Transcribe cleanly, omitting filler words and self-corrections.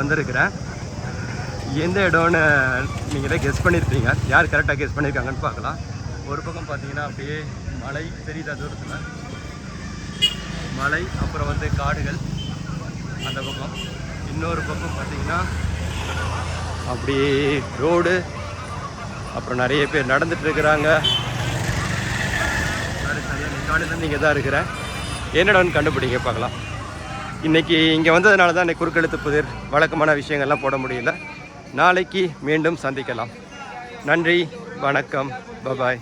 வந்திருக்கிறேன். எந்த இடம்னு நீங்களே கெஸ் பண்ணியிருப்பீங்க. யார் கரெக்டாக கெஸ் பண்ணியிருக்காங்கன்னு பார்க்கலாம். ஒரு பக்கம் பார்த்தீங்கன்னா அப்படியே மலை தெரியுதா தூரத்தில், மலை, அப்புறம் வந்து காடுகள் அந்த பக்கம். இன்னொரு பக்கம் பார்த்தீங்கன்னா அப்படியே ரோடு, அப்புறம் நிறைய பேர் நடந்துட்டு இருக்கிறாங்க. நானும் இங்கே தான் இருக்கிறேன். என்னடான்னு கண்டுபிடிங்க பார்க்கலாம். இன்றைக்கி இங்கே வந்ததுனால தான் இன்றைக்கி குறுக்கெழுத்து புதிர் வழக்கமான விஷயங்கள்லாம் போட முடியல. நாளைக்கு மீண்டும் சந்திக்கலாம். நன்றி, வணக்கம், பபாய்.